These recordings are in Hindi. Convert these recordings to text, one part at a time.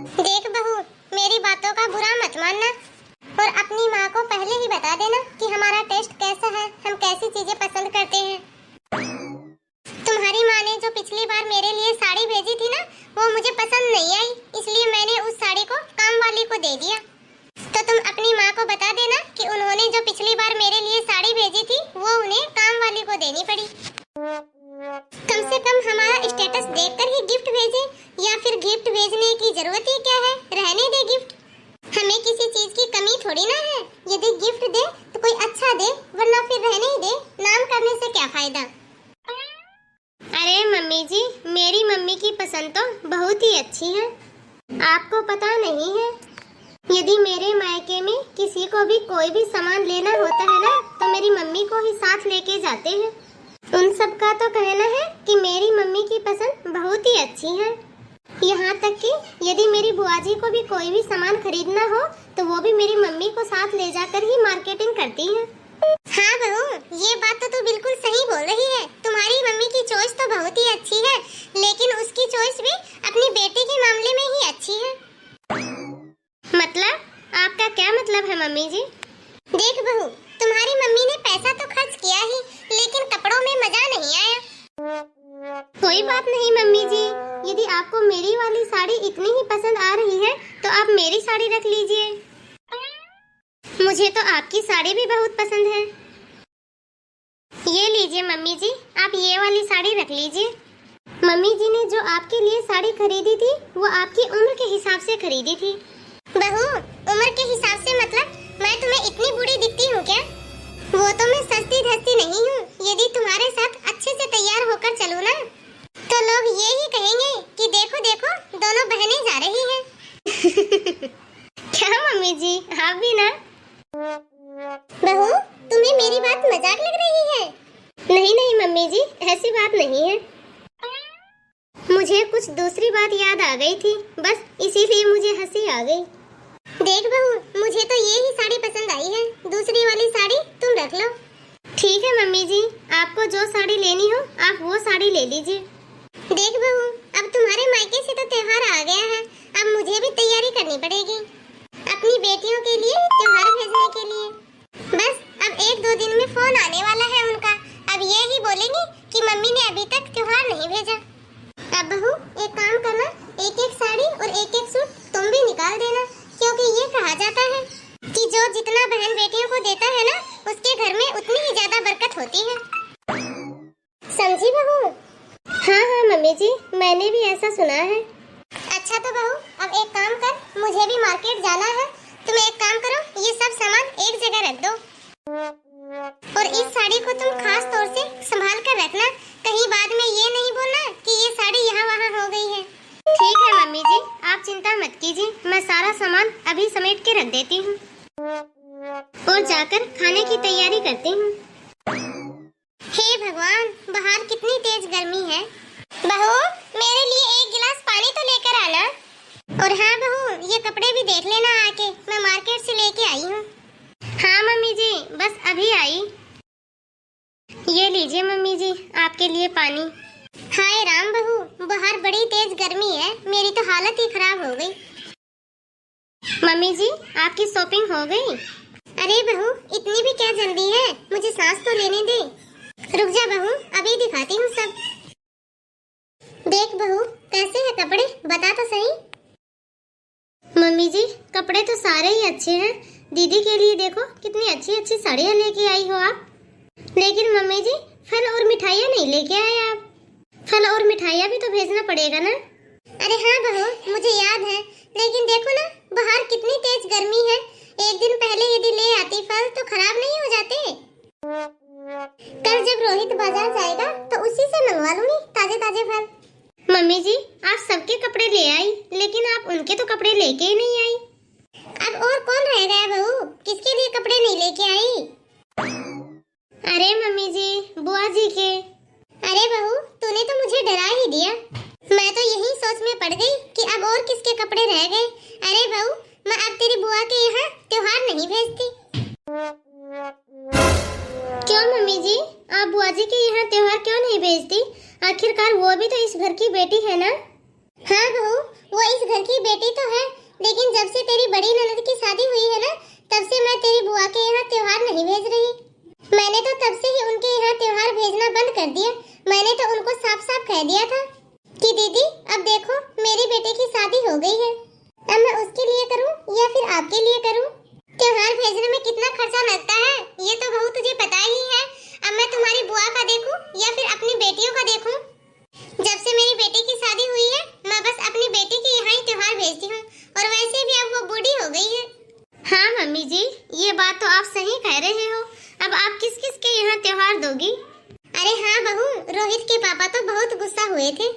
देख बहू, मेरी बातों का बुरा मत मानना और अपनी माँ को पहले ही बता देना कि हमारा टेस्ट कैसा है, हम कैसी चीजें पसंद करते हैं। तुम्हारी माँ ने जो पिछली बार मेरे लिए साड़ी भेजी थी ना, वो मुझे पसंद नहीं आई, इसलिए मैंने उस साड़ी को काम वाली को दे दिया। तो तुम अपनी माँ को बता देना कि उन्होंने जो पिछली बार मेरे लिए साड़ी भेजी थी वो उन्हें काम वाली को देनी पड़ी। कम से कम हमारा स्टेटस देखकर ही गिफ्ट भेजे, या फिर गिफ्ट भेजने की जरूरत ही क्या है, रहने दे गिफ्ट। हमें किसी चीज की कमी थोड़ी ना है, यदि गिफ्ट दे तो कोई अच्छा दे, वरना फिर रहने ही दे, नाम करने से क्या फायदा। अरे मम्मी जी, मेरी मम्मी की पसंद तो बहुत ही अच्छी है, आपको पता नहीं है। यदि मेरे मायके में किसी को भी कोई भी सामान लेना होता है ना, तो मेरी मम्मी को ही साथ लेके जाते हैं। उन सब का तो कहना है कि मेरी मम्मी की पसंद बहुत ही अच्छी है। यहाँ तक कि यदि मेरी बुआ जी को भी कोई भी सामान खरीदना हो तो वो भी मेरी मम्मी को साथ ले जाकर ही मार्केटिंग करती है। हाँ बहू, ये बात तो तू बिल्कुल सही बोल रही है। तुम्हारी मम्मी की चॉइस तो बहुत ही अच्छी है, लेकिन उसकी चॉइस भी अपनी बेटी के मामले में ही अच्छी है। मतलब? आपका क्या मतलब है मम्मी जी? देख बहू, तुम्हारी मम्मी ने पैसा तो खर्च किया ही, लेकिन कपड़ों में मजा नहीं आया। कोई बात नहीं मम्मी जी, यदि आपको मेरी वाली साड़ी इतनी ही पसंद आ रही है तो आप मेरी साड़ी रख लीजिए। मुझे तो आपकी साड़ी भी बहुत पसंद है। ये लीजिए मम्मी जी, आप ये वाली साड़ी रख लीजिए। मम्मी जी ने जो आपके लिए साड़ी खरीदी थी वो आपकी उम्र के हिसाब से खरीदी थी। बहू, उम्र के हिसाब से मतलब मैं तुम्हें इतनी बूढ़ी दिखती हूँ क्या? वो तो मैं सस्ती धस्ती नहीं हूँ। यदि तुम्हारे साथ अच्छे से तैयार होकर चलूँ ना, तो लोग ये ही कहेंगे कि देखो देखो, दोनों बहनें जा रही हैं। क्या मम्मी जी, आप भी ना? बहू, तुम्हें मेरी बात मजाक लग रही है? नहीं नहीं मम्मी जी, ऐसी बात नहीं है। मुझे कुछ दूसरी बात याद आ गई थी, बस इसीलिए मुझे हंसी आ गई। देख बहू, मुझे तो ये ही साड़ी पसंद आई है, दूसरी वाली साड़ी तुम रख लो। ठीक है मम्मी जी, आपको जो साड़ी लेनी हो आप वो साड़ी ले लीजिए। देख बहू, अब तुम्हारे मायके से तो त्योहार आ गया है, अब मुझे भी तैयारी करनी पड़ेगी अपनी बेटियों के लिए त्योहार भेजने के लिए। बस अब 1-2 दिन में फोन आने वाला है उनका, अब ये ही बोलेंगे कि मम्मी ने अभी तक त्योहार नहीं भेजा। अब बहू एक काम करना, एक-एक साड़ी और एक-एक सूट तुम भी निकाल देना, क्योंकि ये कहा जाता है कि जो जितना बहन बेटियों को देता है ना, उसके घर में उतनी ही ज्यादा बरकत होती है। समझी बहू? हाँ हाँ मम्मी जी, मैंने भी ऐसा सुना है। अच्छा तो बहू, अब एक काम कर, मुझे भी मार्केट जाना है। तुम एक काम करो, ये सब सामान एक जगह रख दो और इस साड़ी को तुम खास तौर से संभाल कर रखना, कहीं बाद में ये नहीं बोलना कि ये साड़ी यहाँ वहाँ हो गई है। ठीक है मम्मी जी, आप चिंता मत कीजिए, मैं सारा सामान अभी समेट के रख देती हूँ और जाकर खाने की तैयारी करती हूँ। हे भगवान, बाहर कितनी तेज गर्मी है। बहू, मेरे लिए 1 गिलास पानी तो लेकर आना। और हाँ बहू, ये कपड़े भी देख लेना आके, मैं मार्केट से लेके आई हूँ। हाँ मम्मी जी, बस अभी आई। ये लीजिए मम्मी जी, आपके लिए पानी। हाय राम बहू, बाहर बड़ी तेज गर्मी है, मेरी तो हालत ही खराब हो गई। मम्मी जी, आपकी शॉपिंग हो गई? अरे बहू, इतनी भी क्या जल्दी है, मुझे सांस तो लेने दे। रुक जा बहू, अभी दिखाती हूँ सब। देख बहू, कैसे हैं कपड़े, बता तो सही। मम्मी जी, कपड़े तो सारे ही अच्छे हैं। दीदी के लिए देखो कितनी अच्छी अच्छी साड़ियाँ लेके आई हो आप। लेकिन मम्मी जी, फल और मिठाइयाँ नहीं लेके आए आप। फल और मिठाइयाँ भी तो भेजना पड़ेगा ना। अरे हाँ बहू, मुझे याद है, लेकिन देखो ना बाहर कितनी तेज गर्मी है, एक दिन पहले यदि ले आती फल तो खराब नहीं हो जाते। कल जब रोहित बाजार जाएगा तो उसी से मंगवा लूंगी ताजे ताजे फल। मम्मी जी, आप सबके कपड़े ले आई, लेकिन आप उनके तो कपड़े लेके ही नहीं आई। अब और कौन रह गया बहू, किसके लिए कपड़े नहीं लेके आई? अरे मम्मी जी, बुआ जी के। अरे बहू, तूने तो मुझे डरा ही दिया, मैं तो यही सोच में पड़ गई कि अब और किसके कपड़े रह गए। अरे बहू, मैं अब तेरी बुआ के यहाँ त्योहार नहीं भेजती। क्यों मम्मी जी, आप बुआ जी के यहाँ त्योहार क्यों नहीं भेजती? आखिरकार वो भी तो इस घर की बेटी है ना। हाँ बहू, वो इस घर की बेटी तो है, लेकिन जब से तेरी बड़ी ननद की शादी हुई है ना, तब से मैं तेरी बुआ के यहाँ त्योहार नहीं भेज रही। मैंने तो तब से ही उनके यहाँ त्योहार भेजना बंद कर दिया। मैंने तो उनको साफ साफ कह दिया था कि दीदी अब देखो मेरी बेटे की शादी हो गई है, अब मैं उसके लिए करूँ या फिर आपके लिए करूँ? त्योहार भेजने में कितना खर्चा लगता है ये तो बहू तुझे पता ही है। अब मैं तुम्हारी बुआ का देखूं या फिर अपनी बेटियों का देखूं? जब से मेरी बेटी की शादी हुई है मैं बस अपनी बेटी के यहाँ ही त्योहार भेजती हूँ, और वैसे भी अब वो बूढ़ी हो गई है। हाँ मम्मी जी, ये बात तो आप सही कह रहे हो। अब आप किस किस के यहाँ त्योहार दोगी? अरे हाँ बहू, रोहित के पापा तो बहुत गुस्सा हुए थे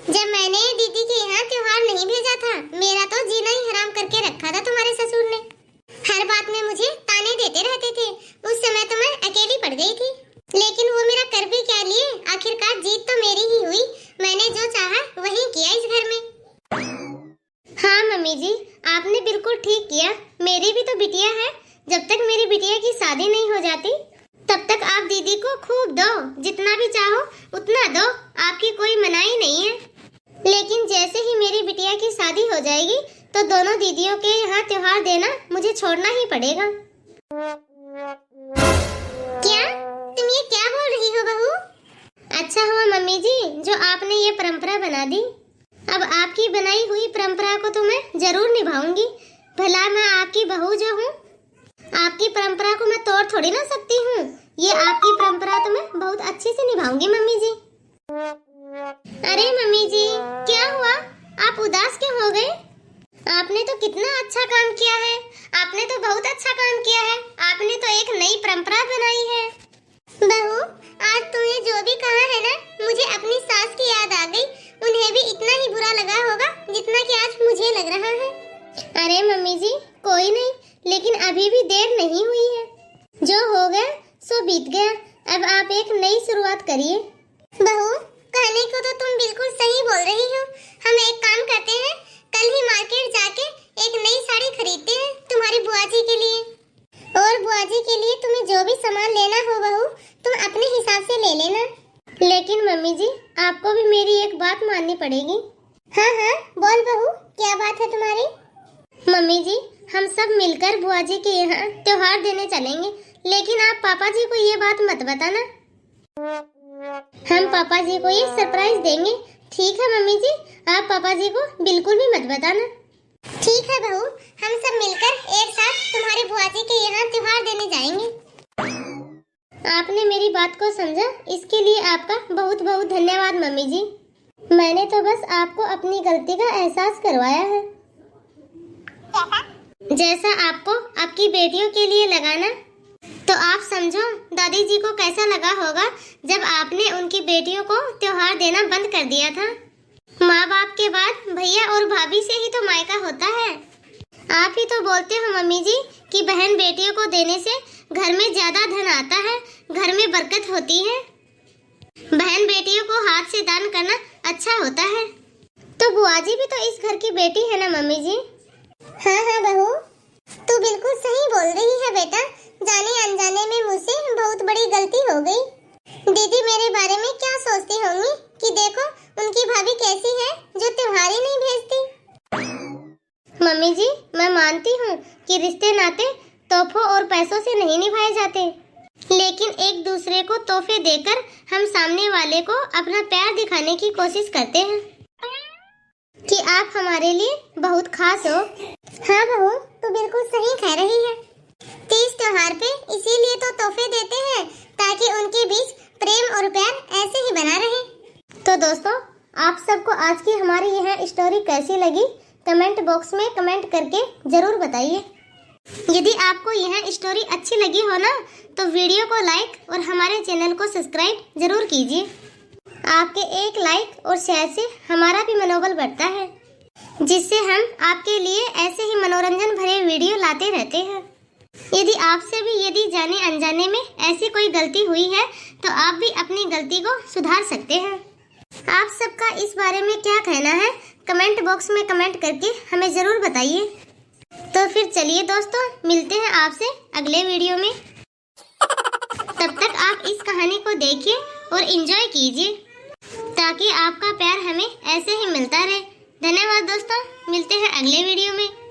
जब मैंने दीदी के यहाँ त्योहार नहीं भेजा था। मेरा तो जीना ही हराम करके रखा था तुम्हारे ससुर ने। हर बात में मुझे ताने देते रहते थे। उस समय तो मैं अकेली पड़ गई थी, लेकिन वो मेरा कर भी क्या लिए, आखिरकार जीत तो मेरी ही हुई। मैंने जो चाहा वही किया इस घर में। हाँ मम्मी जी, आपने बिल्कुल ठीक किया। मेरी भी तो बिटिया है, जब तक मेरी बिटिया की शादी नहीं हो जाती तब तक आप दीदी को खूब दो, जितना भी चाहो उतना दो, आपकी कोई मनाही नहीं है। लेकिन जैसे ही मेरी बिटिया की शादी हो जाएगी तो दोनों दीदियों के यहाँ त्योहार देना मुझे छोड़ना ही पड़ेगा। क्या? तुम ये क्या बोल रही हो बहू? अच्छा हुआ मम्मी जी जो आपने ये परंपरा बना दी। अब आपकी बनाई हुई परंपरा को तो मैं जरूर निभाऊंगी। भला मैं आपकी बहू जो हूँ, आपकी परंपरा को मैं तोड़ थोड़ी ना सकती हूँ। ये आपकी परंपरा तो मैं बहुत अच्छे से निभाऊंगी मम्मी जी। अरे मम्मी जी, क्या हुआ? आप उदास क्यों हो गए? आपने तो कितना अच्छा काम किया है। आपने तो बहुत अच्छा काम किया है। आपने तो एक नई परंपरा बनाई है। बहू, आज तूने जो भी कहा है ना, मुझे अपनी सास की याद आ गई। उन्हें भी इतना ही बुरा लगा होगा जितना कि आज मुझे लग रहा है। अरे मम्मी जी, कोई नहीं, लेकिन अभी भी देर नहीं हुई है। जो हो गया सो बीत गया। अब आप एक नई शुरुआत करिए। बहू, कहने को तो तुम बिल्कुल सही बोल रही हो। हम एक काम करते हैं, कल ही मार्केट जाके एक नई साड़ी खरीदते हैं तुम्हारी बुआ जी के लिए। और बुआ जी के लिए तुम्हें जो भी सामान लेना हो बहू, तुम अपने हिसाब से ले लेना। लेकिन मम्मी जी, आपको भी मेरी एक बात माननी पड़ेगी। हाँ हाँ, बोल बहू, क्या बात है तुम्हारी? मम्मी जी, हम सब मिलकर बुआ जी के यहाँ त्योहार देने चलेंगे, लेकिन आप पापा जी को ये बात मत बताना। हम पापा जी को ये सरप्राइज देंगे। ठीक है मम्मी जी, आप पापा जी को बिल्कुल भी मत बताना। ठीक है बहू, हम सब मिलकर एक साथ तुम्हारी बुआ जी के यहाँ त्योहार देने जाएंगे। आपने मेरी बात को समझा, इसके लिए आपका बहुत बहुत धन्यवाद मम्मी जी। मैंने तो बस आपको अपनी गलती का एहसास करवाया है। जैसा आपको आपकी बेटियों के लिए लगाना, तो आप समझो दादी जी को कैसा लगा होगा जब आपने उनकी बेटियों को त्योहार देना बंद कर दिया था। माँ बाप के बाद भैया और भाभी से ही तो मायका होता है। आप ही तो बोलते हो मम्मी जी कि बहन बेटियों को देने से घर में ज्यादा धन आता है, घर में बरकत होती है। बहन बेटियों को हाथ से दान करना अच्छा होता है। तो बुआ जी भी तो इस घर की बेटी है ना मम्मी जी? हाँ हाँ बहू, तू बिल्कुल सही बोल रही है बेटा। जाने अनजाने में मुझसे बहुत बड़ी गलती हो गई। दीदी मेरे बारे में क्या सोचती होंगी कि देखो उनकी भाभी कैसी है जो त्योहार ही नहीं भेजती। मम्मी जी, मैं मानती हूँ कि रिश्ते नाते तोहफों और पैसों से नहीं निभाए जाते, लेकिन एक दूसरे को तोहफे देकर हम सामने वाले को अपना प्यार दिखाने की कोशिश करते हैं कि आप हमारे लिए बहुत खास हो। हाँ बहू, तू बिल्कुल सही कह रही है। तीज त्योहार पे इसीलिए तो तोहफे देते हैं ताकि उनके बीच प्रेम और प्यार ऐसे ही बना रहे। तो दोस्तों, आप सबको आज की हमारी यह स्टोरी कैसी लगी कमेंट बॉक्स में कमेंट करके जरूर बताइए। यदि आपको यह स्टोरी अच्छी लगी हो ना, तो वीडियो को लाइक और हमारे चैनल को सब्सक्राइब जरूर कीजिए। आपके एक लाइक और शेयर से हमारा भी मनोबल बढ़ता है, जिससे हम आपके लिए ऐसे ही मनोरंजन भरे वीडियो लाते रहते हैं। यदि आपसे भी यदि जाने अनजाने में ऐसी कोई गलती हुई है तो आप भी अपनी गलती को सुधार सकते हैं। आप सबका इस बारे में क्या कहना है कमेंट बॉक्स में कमेंट करके हमें जरूर बताइए। तो फिर चलिए दोस्तों, मिलते हैं आपसे अगले वीडियो में। तब तक आप इस कहानी को देखिए और एंजॉय कीजिए, ताकि आपका प्यार हमें ऐसे ही मिलता रहे। धन्यवाद दोस्तों, मिलते हैं अगले वीडियो में।